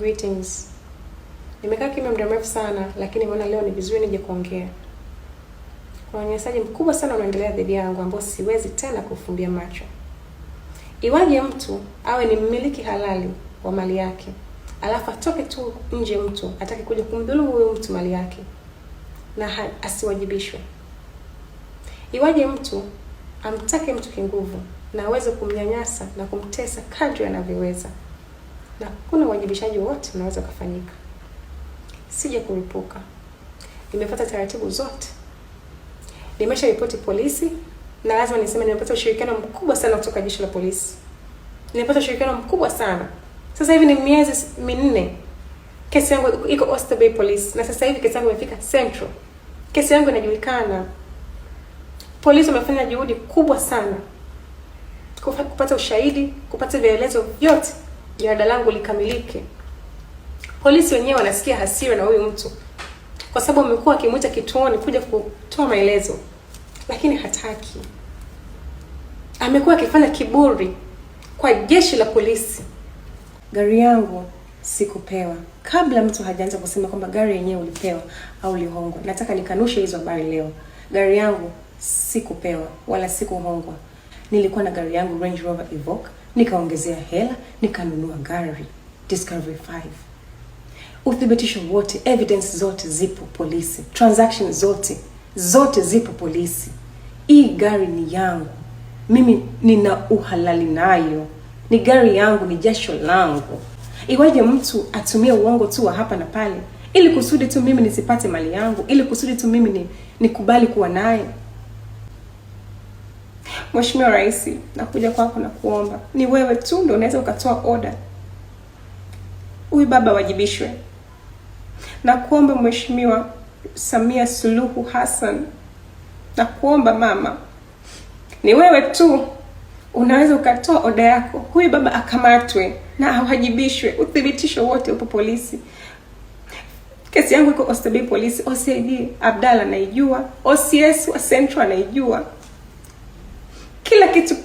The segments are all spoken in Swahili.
Greetings. Nimekaa kimya muda mrefu sana, lakini nimeona leo ni vizuri nije kuongea. Kuna unyanyasaji mkubwa sana unaendelea dhidi yangu ambao siwezi tena kufumbia macho. Iwaje mtu awe ni mmiliki halali wa mali yake, alafu atoke tu nje mtu atake kuja kumdhulumu huyo mtu mali yake na asiwajibishwe. Iwaje mtu amtake mtu kinguvu na aweze kumnyanyasa na kumtesa kadri anavyoweza, na kuna uwajibishaji wote unaweza kufanyika. Sije kulipuka. Nimefuata taratibu zote. Nimesha ripoti polisi, na lazima niseme nimepata ushirikiano mkubwa sana kutoka jeshi la polisi. Nimepata ushirikiano mkubwa sana. Sasa hivi ni miezi 4. Kesi yangu iko Oyster Bay Police, na sasa hivi kesi yangu imefika Central. Kesi yangu inajulikana. Polisi wamefanya juhudi kubwa sana kupata ushahidi, kupata vielezo vyote jarada langu likamilike. Polisi wenyewe wanasikia hasira na huyu mtu, kwa sababu amekuwa akimuita kituoni kuja kutoa maelezo, lakini hataki. Amekuwa akifanya kiburi kwa jeshi la polisi. Gari yangu sikupewa. Kabla mtu hajaanza kusema kwamba gari yenyewe ulipewa au ulihongwa, nataka nikanushe hizo habari leo. Gari yangu sikupewa wala sikuhongwa. Nilikuwa na gari yangu Range Rover Evoque, nikaongezea hela, nikanunua gari Discovery 5. Uthibitisho wote, evidence zote zipo polisi. Transactions zote zipo polisi. Hii gari ni yangu. Mimi nina uhalali nayo. Ni gari yangu, ni jasho langu. Iwaje mtu atumie uongo tu wa hapa na pale ili kusudi tu mimi nisipate mali yangu, ili kusudi tu mimi nikubali kuwa naye? Mheshimiwa Rais, nakuja kwako na kuomba. Ni wewe tu ndio unaweza ukatoa order huyu baba wajibishwe. Na kuomba Mheshimiwa Samia Suluhu Hassan, na kuomba mama, ni wewe tu unaweza ukatoa order yako, huyu baba akamatwe na awajibishwe. Uthibitisho wote upo polisi. Kesi yangu iko Oyster Bay Police. OCD Abdalla anaijua, OCS wa Central anaijua. Kila kitu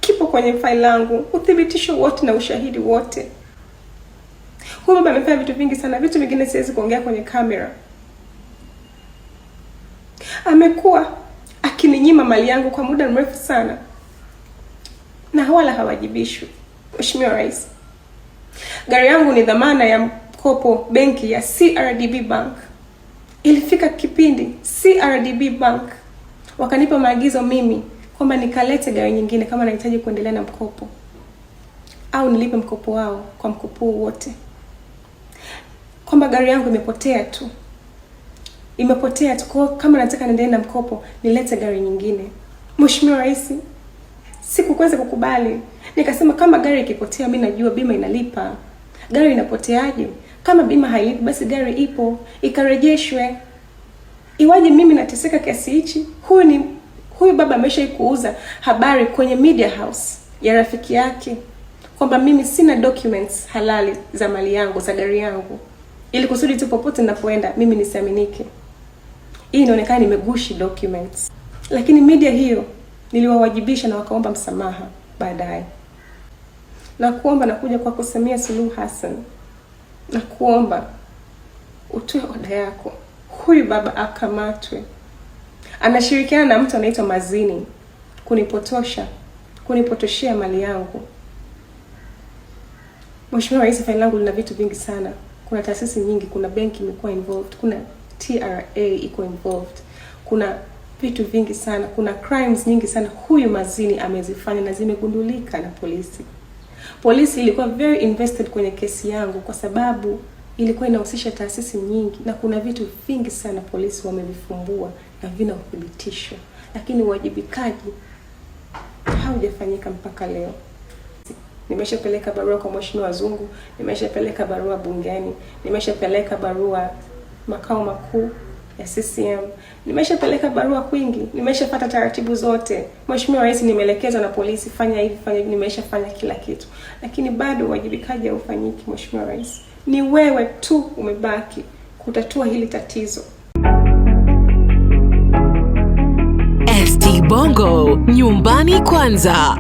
kipo kwenye file langu, uthibitisho wote na ushahidi wote. Huyu baba amefanya vitu vingi sana, vitu vingine siwezi kuongea kwenye kamera. Amekuwa akininyima mali yangu kwa muda mrefu sana, na wala hawajibishwi. Mheshimiwa Rais, gari yangu ni dhamana ya mkopo benki ya CRDB Bank. Ilifika kipindi CRDB Bank wakanipa maagizo mimi kwamba nikalete gari nyingine kama nahitaji kuendelea na mkopo, au nilipe mkopo wao kwa mkopo wote. Kwamba gari yangu imepotea tu. Kwa kama nataka niendelee na mkopo nilete gari nyingine. Mheshimiwa Rais, sikuweza kukubali. Nikasema kama gari ikipotea mimi najua bima inalipa. Gari inapoteaje? Kama bima hailipi basi gari ipo, ikarejeshwe. Iwaje mimi nateseka kiasi hichi? Huyu baba ameshaikuuza habari kwenye media house ya rafiki yake kwamba mimi sina documents halali za mali yangu, za gari yangu, ili kusudi tu popote ninapoenda mimi nisiaminike. Hii inaonekana nimegushi documents. Lakini media hiyo niliwawajibisha na wakaomba msamaha baadaye. Na kuomba nakuja kwako Samia Suluhu Hassan, na kuomba utoe oda yako, huyu baba akamatwe. Anashirikiana na mtu anaitwa Mazini kunipotoshea mali yangu. Mheshimiwa Rais, faili langu lina vitu vingi sana. Kuna taasisi nyingi, kuna benki imekuwa involved, kuna TRA iko involved. Kuna vitu vingi sana, kuna crimes nyingi sana huyu Mazini amezifanya na zimegundulika na polisi. Polisi ilikuwa very invested kwenye kesi yangu kwa sababu ilikuwa inahusisha taasisi nyingi, na kuna vitu vingi sana polisi wamevifumbua na vina uthibitisho, lakini uwajibikaji haujafanyika mpaka leo. Nimeshapeleka barua kwa Mheshimiwa Zungu, nimeshapeleka barua bungeni, nimeshapeleka barua makao makuu ya CCM, nimeshapeleka barua kwingi, nimeshapata taratibu zote. Mheshimiwa Rais, nimeelekezwa na polisi fanya hivi, fanya hivi, nimeshafanya kila kitu, lakini bado uwajibikaji haufanyiki. Mheshimiwa Rais, ni wewe tu umebaki kutatua hili tatizo. ST Bongo, nyumbani kwanza.